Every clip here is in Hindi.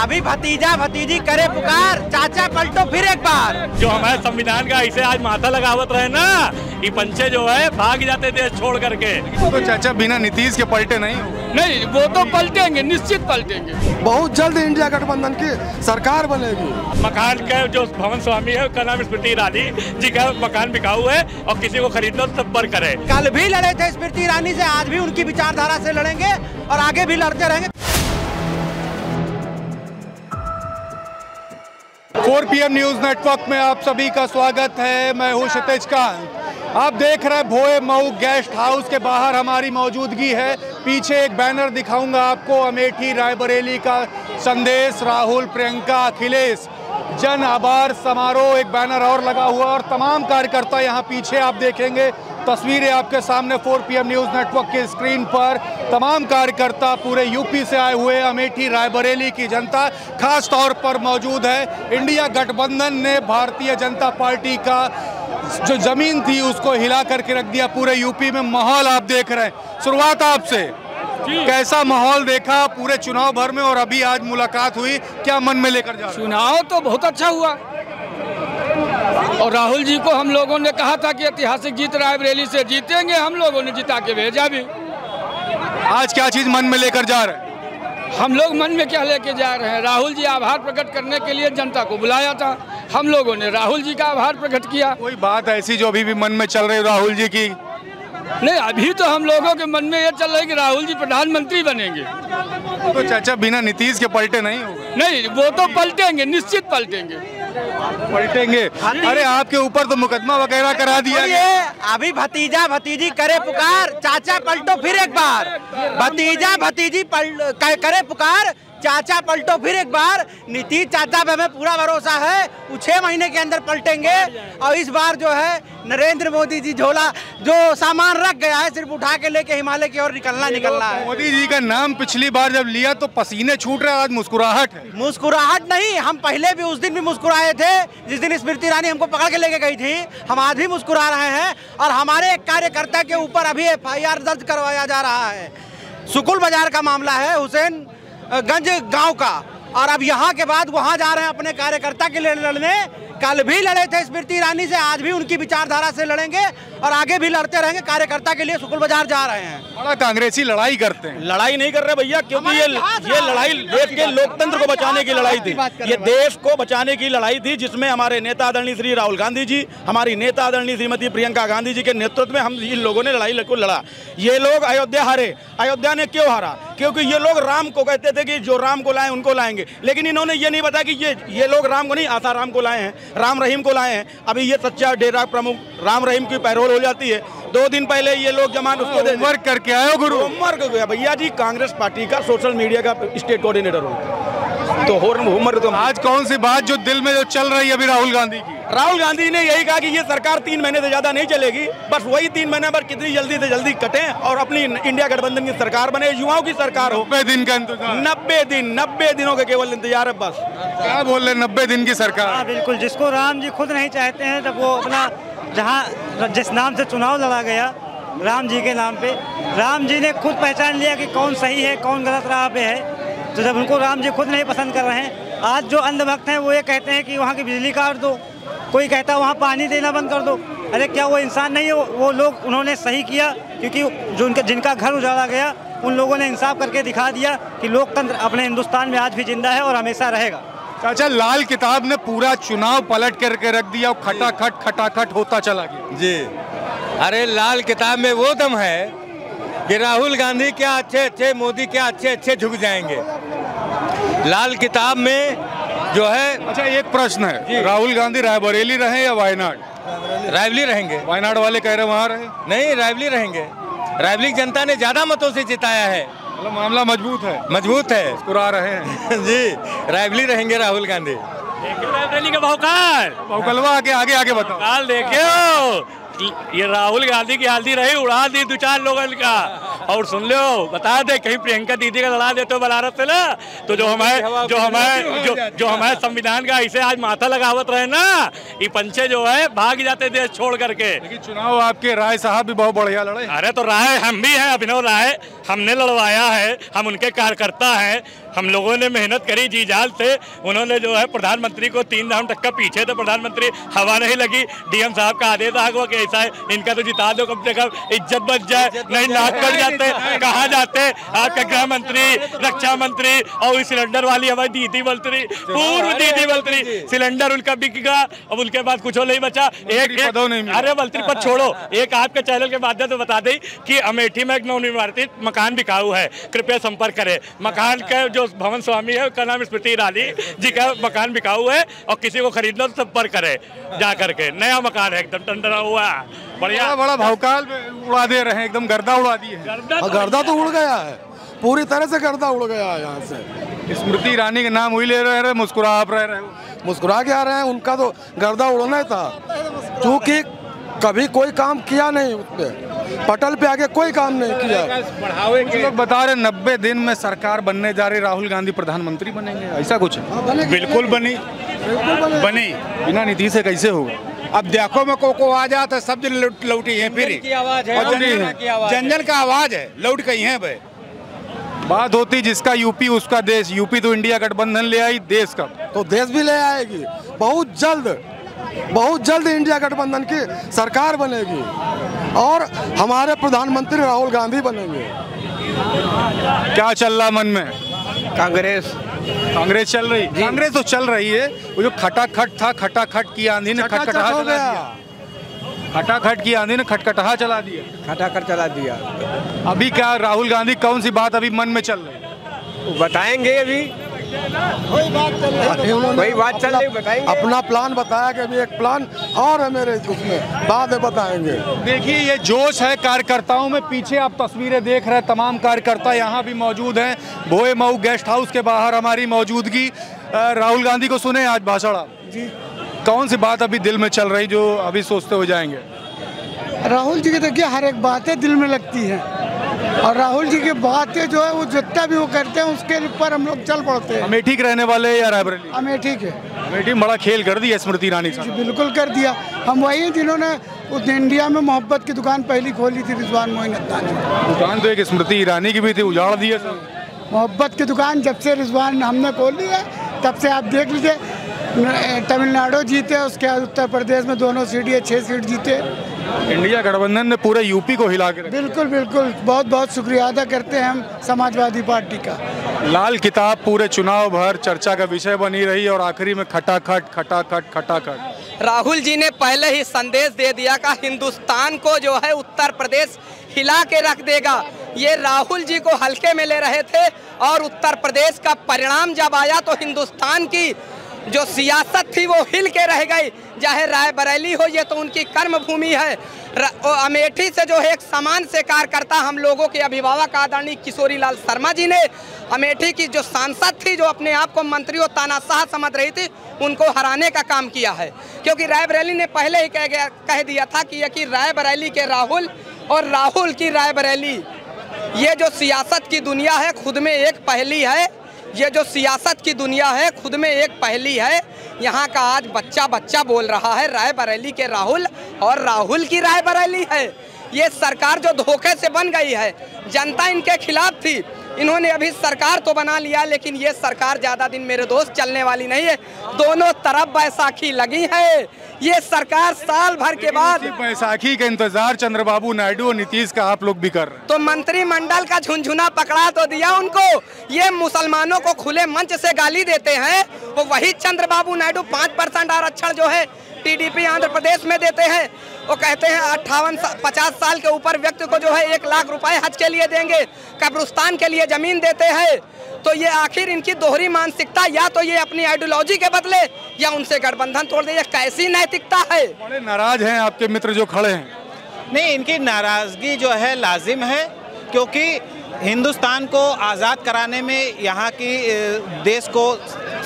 अभी भतीजा भतीजी करे पुकार, चाचा पलटो फिर एक बार। जो हमारे संविधान का ऐसे आज माथा लगावत रहे ना, ये पंचे जो है भाग जाते देश छोड़ करके। तो चाचा बिना नीतीश के पलटे नहीं, वो तो पलटेंगे, निश्चित पलटेंगे। बहुत जल्द इंडिया गठबंधन की सरकार बनेगी। मकान के जो भवन स्वामी है उसका नाम स्मृति ईरानी जी का मकान बिकाऊ है और किसी को खरीदना तो सब पर करे। कल भी लड़े थे स्मृति ईरानी से, आज भी उनकी विचारधारा से लड़ेंगे और आगे भी लड़ते रहेंगे। 4 PM न्यूज नेटवर्क में आप सभी का स्वागत है। मैं हूं क्षितिज कांत। आप देख रहे हैं भोए मऊ गेस्ट हाउस के बाहर हमारी मौजूदगी है। पीछे एक बैनर दिखाऊंगा आपको, अमेठी रायबरेली का संदेश, राहुल प्रियंका अखिलेश जन आभार समारोह, एक बैनर और लगा हुआ और तमाम कार्यकर्ता यहाँ पीछे आप देखेंगे। तस्वीरें आपके सामने 4 PM न्यूज नेटवर्क की स्क्रीन पर। तमाम कार्यकर्ता पूरे यूपी से आए हुए, अमेठी रायबरेली की जनता खास तौर पर मौजूद है। इंडिया गठबंधन ने भारतीय जनता पार्टी का जो जमीन थी उसको हिला करके रख दिया पूरे यूपी में। माहौल आप देख रहे हैं। शुरुआत आपसे, कैसा माहौल देखा पूरे चुनाव भर में और अभी आज मुलाकात हुई, क्या मन में लेकर जा रहे? चुनाव तो बहुत अच्छा हुआ और राहुल जी को हम लोगों ने कहा था कि ऐतिहासिक जीत रायबरेली से जीतेंगे, हम लोगों ने जिता के भेजा भी। आज क्या चीज मन में लेकर जा रहे हैं? हम लोग मन में क्या लेके जा रहे हैं? राहुल जी आभार प्रकट करने के लिए जनता को बुलाया था, हम लोगों ने राहुल जी का आभार प्रकट किया। कोई बात ऐसी जो अभी भी मन में चल रही राहुल जी की? नहीं, अभी तो हम लोगों के मन में ये चल रहा है कि राहुल जी प्रधानमंत्री बनेंगे। तो चाचा बिना नीतीश के पलटे नहीं होगा? नहीं, वो तो पलटेंगे, निश्चित पलटेंगे। पलटेंगे? अरे आपके ऊपर तो मुकदमा वगैरह करा दिया ये अभी भतीजा भतीजी करे पुकार, चाचा पलटो फिर एक बार। भतीजा भतीजी करे पुकार, चाचा पलटो फिर एक बार। नीतीश चाचा पे हमें पूरा भरोसा है, वो 6 महीने के अंदर पलटेंगे। और इस बार जो है नरेंद्र मोदी जी झोला जो सामान रख गया है सिर्फ उठा के लेके हिमालय की ओर निकलना है। मोदी जी का नाम पिछली बार जब लिया तो पसीने छूट रहे, आज मुस्कुराहट है। मुस्कुराहट नहीं, हम पहले भी उस दिन भी मुस्कुराए थे जिस दिन स्मृति ईरानी हमको पकड़ के लेके गई थी। हम आज भी मुस्कुरा रहे हैं और हमारे एक कार्यकर्ता के ऊपर अभी FIR दर्ज करवाया जा रहा है। सुकुल बाजार का मामला है, हुसैन गंज गांव का, और अब यहाँ के बाद वहाँ जा रहे हैं अपने कार्यकर्ता के लिए लड़ने। कल भी लड़े थे स्मृति ईरानी से, आज भी उनकी विचारधारा से लड़ेंगे और आगे भी लड़ते रहेंगे। कार्यकर्ता के लिए सुकुल बाजार जा रहे हैं। बड़ा कांग्रेसी लड़ाई करते हैं। लड़ाई नहीं कर रहे भैया, क्योंकि ये लड़ाई देश के लोकतंत्र को बचाने की लड़ाई थी। ये देश को बचाने की लड़ाई थी, जिसमें हमारे नेता आदरणीय श्री राहुल गांधी जी, हमारी नेता आदरणीय श्रीमती प्रियंका गांधी जी के नेतृत्व में हम इन लोगों ने लड़ाई को लड़ा। ये लोग अयोध्या हारे। अयोध्या ने क्यों हारा? क्योंकि ये लोग राम को कहते थे कि जो राम को लाए उनको लाएंगे, लेकिन इन्होंने ये नहीं बताया कि ये लोग राम को नहीं, आसाराम को लाए हैं, राम रहीम को लाए हैं। अभी ये सच्चा डेरा प्रमुख राम रहीम की पैरोल हो जाती है। 2 दिन पहले ये लोग जमान उसको होमवर्क करके आए हो गुरु? होमवर्क गया भैया जी, कांग्रेस पार्टी का सोशल मीडिया का स्टेट कोऑर्डिनेटर हो, तो होमवर्क तो आज कौन सी बात जो दिल में जो चल रही है अभी राहुल गांधी की? राहुल गांधी ने यही कहा कि ये सरकार 3 महीने से ज्यादा नहीं चलेगी, बस वही 3 महीने पर कितनी जल्दी से जल्दी कटें और अपनी इंडिया गठबंधन की सरकार बने, युवाओं की सरकार हो। 90 दिन का इंतजार? 90 दिनों का केवल इंतजार है बस। क्या बोल रहे 90 दिन की सरकार? बिल्कुल, जिसको राम जी खुद नहीं चाहते हैं, जब वो अपना जहाँ जिस नाम से चुनाव लड़ा गया राम जी के नाम पे, राम जी ने खुद पहचान लिया कि कौन सही है कौन गलत राह पे है। तो जब उनको राम जी खुद नहीं पसंद कर रहे हैं, आज जो अंधभक्त हैं वो ये कहते हैं कि वहाँ की बिजली काट दो, कोई कहता है वहाँ पानी देना बंद कर दो। अरे क्या वो इंसान नहीं है? वो लोग उन्होंने सही किया, क्योंकि जो जिनका घर उजाड़ा गया उन लोगों ने इंसाफ करके दिखा दिया कि लोकतंत्र अपने हिंदुस्तान में आज भी जिंदा है और हमेशा रहेगा। अच्छा, लाल किताब ने पूरा चुनाव पलट करके रख दिया और खटाखट होता चला गया जी। अरे लाल किताब में वो दम है कि राहुल गांधी क्या अच्छे, मोदी क्या अच्छे झुक जाएंगे। लाल किताब में जो है। अच्छा, एक प्रश्न है, राहुल गांधी रायबरेली रहे या वायनाड? रायबरेली रहेंगे। वायनाड वाले कह रहे वहाँ रहे? नहीं, रायबरेली रहेंगे। रायबरेली जनता ने ज्यादा मतों से जिताया है। मतलब मामला मजबूत है? मजबूत है, मुस्कुरा रहे हैं जी। रायबरेली रहेंगे राहुल गांधी। रायबरेली का भौकलवा आगे बताओ। देखियो, ये राहुल गांधी की हालती रही, उड़ा दी 2-4 लोगों का। और सुन लो, बता दे कहीं प्रियंका दीदी का लड़ा देते हो बनारस से ना, तो जो हमारे संविधान का ऐसे आज माथा लगावत रहे ना, ये पंचे जो है भाग जाते देश छोड़ करके। लेकिन चुनाव आपके राय साहब भी बहुत बढ़िया लड़े। अरे तो राय हम भी हैं, अभिनव राय हमने लड़वाया है, हम उनके कार्यकर्ता हैं। हम लोगों ने मेहनत करी जी जान से। उन्होंने जो है प्रधानमंत्री को 3 राउंड तक का पीछे थे प्रधानमंत्री, हवा नहीं लगी। डीएम साहब का आदेश आ गया कि ऐसा है, इनका तो जिता दो कम से कम, इज्जत बच जाए, नहीं नाक कट जाते। कहाँ जाते आपका गृह मंत्री, रक्षा मंत्री और सिलेंडर वाली हमारी दीदी मंत्री, पूर्व दीदी मंत्री, सिलेंडर उनका बिक गया। अब उनके बाद कुछ नहीं बचा। एक अरे मंत्री पद छोड़ो, एक आपके चैनल के माध्यम से बता दें कि अमेठी में एक नवनिर्मित मकान बिकाऊ है, कृपया संपर्क करें। मकान का जो भवन स्वामी है उसका नाम स्मृति ईरानी जी का मकान बिकाऊ है और किसी को खरीदना तो संपर्क करें जा करके। नया मकान है, एकदम टंडरा हुआ, बढ़िया। बड़ा भौकाल उड़ा दे रहे हैं, एकदम गर्दा उड़ा दी है। गर्दा तो उड़ गया है, पूरी तरह से गर्दा उड़ गया है। यहाँ से स्मृति ईरानी का नाम वही ले रहे, मुस्कुरा आप रहे हो, मुस्कुरा के आ रहे हैं। उनका तो गर्दा उड़ना था, क्योंकि कभी कोई काम किया नहीं, उसपे पटल पे आके कोई काम नहीं किया। कुछ लोग बता रहे 90 दिन में सरकार बनने जा रही, राहुल गांधी प्रधानमंत्री बनेंगे, ऐसा कुछ है? बिल्कुल बनी, बिना नीति से कैसे होगा? अब देखो मैं को आ जाता है, सब जन लौटी है, फिर जन जन का आवाज है, लौट गई है भाई। बात होती जिसका यूपी उसका देश, यूपी तो इंडिया गठबंधन ले आई, देश का तो देश भी ले आएगी। बहुत जल्द इंडिया गठबंधन की सरकार बनेगी और हमारे प्रधानमंत्री राहुल गांधी बनेंगे। क्या चल रहा मन में? कांग्रेस चल रही, कांग्रेस तो चल रही है। वो जो खटाखट था, खटाखट की आंधी ने खटखटा चला दिया, खटाखट की आंधी ने खटखटा चला दिया, खटाखट चला दिया। अभी क्या राहुल गांधी कौन सी बात अभी मन में चल रही है? बताएंगे अभी कोई बात चल रही, बताएंगे। अपना प्लान बताया कि अभी एक प्लान और है मेरे उसमें, बाद में बताएंगे। देखिए ये जोश है कार्यकर्ताओं में। पीछे आप तस्वीरें देख रहे हैं, तमाम कार्यकर्ता यहाँ भी मौजूद हैं। भोए मऊ गेस्ट हाउस के बाहर हमारी मौजूदगी। राहुल गांधी को सुने आज भाषण जी, कौन सी बात अभी दिल में चल रही जो अभी सोचते हो जाएंगे? राहुल जी की देखिए हर एक बातें दिल में लगती हैं और राहुल जी की बातें जो है वो जितना भी वो करते हैं उसके ऊपर हम लोग चल पड़ते हैं। अमेठी के रहने वाले या रायबरेली? अमेठी के। अमेठी में बड़ा खेल कर दिया स्मृति ईरानी साहब। बिल्कुल कर दिया। हम वही हैं जिन्होंने उस इंडिया में मोहब्बत की दुकान पहली खोली थी, रिजवान मोइन अत्तानी। दुकान तो एक स्मृति ईरानी की भी थी, उजाड़ दी है सब। मोहब्बत की दुकान जब से रिजवान हमने खोली है तब से आप देख लीजिए, तमिलनाडु जीते, उसके बाद उत्तर प्रदेश में दोनों सीट, 6 सीट जीते। इंडिया गठबंधन ने पूरे यूपी को हिला के रखा। बिल्कुल बहुत बहुत शुक्रिया अदा करते हैं हम समाजवादी पार्टी का। लाल किताब पूरे चुनाव भर चर्चा का विषय बनी रही और आखिरी में खटाखट। राहुल जी ने पहले ही संदेश दे दिया कि हिंदुस्तान को जो है उत्तर प्रदेश हिला के रख देगा। ये राहुल जी को हल्के में ले रहे थे और उत्तर प्रदेश का परिणाम जब आया तो हिंदुस्तान की जो सियासत थी वो हिल के रह गई। चाहे रायबरेली हो, ये तो उनकी कर्म भूमि है। अमेठी से जो है एक समान से कार्यकर्ता हम लोगों के अभिभावक आदरणीय किशोरी लाल शर्मा जी ने, अमेठी की जो सांसद थी जो अपने आप को मंत्री और तानाशाह समझ रही थी, उनको हराने का काम किया है। क्योंकि रायबरेली ने पहले ही कह दिया था कि रायबरेली के राहुल और राहुल की रायबरेली, ये जो सियासत की दुनिया है खुद में एक पहेली है। ये जो सियासत की दुनिया है खुद में एक पहेली है। यहाँ का आज बच्चा बोल रहा है रायबरेली के राहुल और राहुल की रायबरेली है। ये सरकार जो धोखे से बन गई है, जनता इनके खिलाफ थी, इन्होंने अभी सरकार तो बना लिया, लेकिन ये सरकार ज़्यादा दिन मेरे दोस्त चलने वाली नहीं है। दोनों तरफ बैसाखी लगी है। ये सरकार साल भर के बाद बैसाखी का इंतजार चंद्रबाबू नायडू और नीतीश का आप लोग भी कर रहे हैं। तो मंत्रिमंडल का झुनझुना पकड़ा तो दिया उनको। ये मुसलमानों को खुले मंच से गाली देते हैं, वो वही चंद्रबाबू नायडू 5% आरक्षण जो है टीडीपी आंध्र प्रदेश में देते हैं। वो कहते हैं 50 साल के ऊपर व्यक्ति को जो है 1 लाख रुपए हज के लिए देंगे, कब्रिस्तान के लिए जमीन देते हैं। तो ये आखिर इनकी दोहरी मानसिकता, या तो ये अपनी आइडियोलॉजी के बदले या उनसे गठबंधन तोड़ दे। ये कैसी नैतिकता है? बड़े नाराज हैं आपके मित्र जो खड़े हैं। नहीं, इनकी नाराजगी जो है लाजिम है, क्योंकि हिंदुस्तान को आज़ाद कराने में, यहाँ की देश को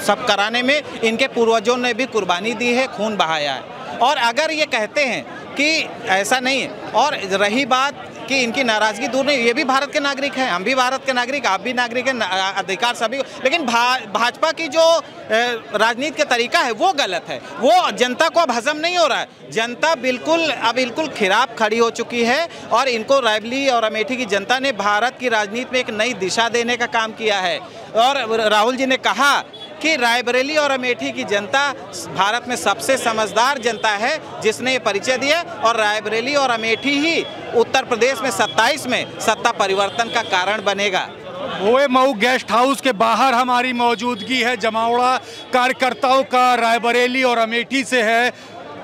सब कराने में इनके पूर्वजों ने भी कुर्बानी दी है, खून बहाया है। और अगर ये कहते हैं कि ऐसा नहीं है, और रही बात कि इनकी नाराजगी दूर नहीं, ये भी भारत के नागरिक हैं, हम भी भारत के नागरिक, आप भी नागरिक हैं, अधिकार सभी को। लेकिन भाजपा की जो राजनीति का तरीका है वो गलत है, वो जनता को अब हजम नहीं हो रहा है। जनता बिल्कुल खिलाफ खड़ी हो चुकी है और इनको रायबरेली और अमेठी की जनता ने भारत की राजनीति में एक नई दिशा देने का काम किया है। और राहुल जी ने कहा कि रायबरेली और अमेठी की जनता भारत में सबसे समझदार जनता है, जिसने ये परिचय दिया, और रायबरेली और अमेठी ही उत्तर प्रदेश में 27 में सत्ता परिवर्तन का कारण बनेगा। भोए मऊ गेस्ट हाउस के बाहर हमारी मौजूदगी है, जमावड़ा कार्यकर्ताओं का रायबरेली और अमेठी से है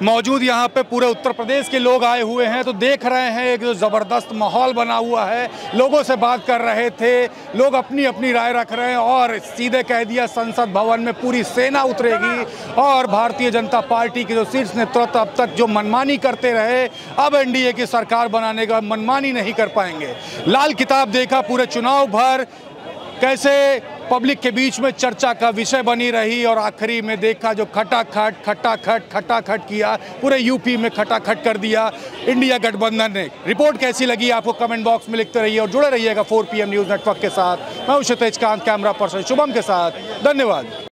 मौजूद। यहाँ पे पूरे उत्तर प्रदेश के लोग आए हुए हैं, तो देख रहे हैं एक जो ज़बरदस्त माहौल बना हुआ है। लोगों से बात कर रहे थे, लोग अपनी अपनी राय रख रहे हैं और सीधे कह दिया संसद भवन में पूरी सेना उतरेगी और भारतीय जनता पार्टी के जो शीर्ष नेतृत्व अब तक जो मनमानी करते रहे, अब एनडीए की सरकार बनाने का मनमानी नहीं कर पाएंगे। लाल किताब देखा पूरे चुनाव भर, कैसे पब्लिक के बीच में चर्चा का विषय बनी रही और आखिरी में देखा जो खटाखट किया, पूरे यूपी में खटाखट कर दिया इंडिया गठबंधन ने। रिपोर्ट कैसी लगी आपको कमेंट बॉक्स में लिखते रहिए और जुड़े रहिएगा 4 PM न्यूज़ नेटवर्क के साथ। मैं हूं क्षितिज कांत, कैमरा पर्सन शुभम के साथ। धन्यवाद।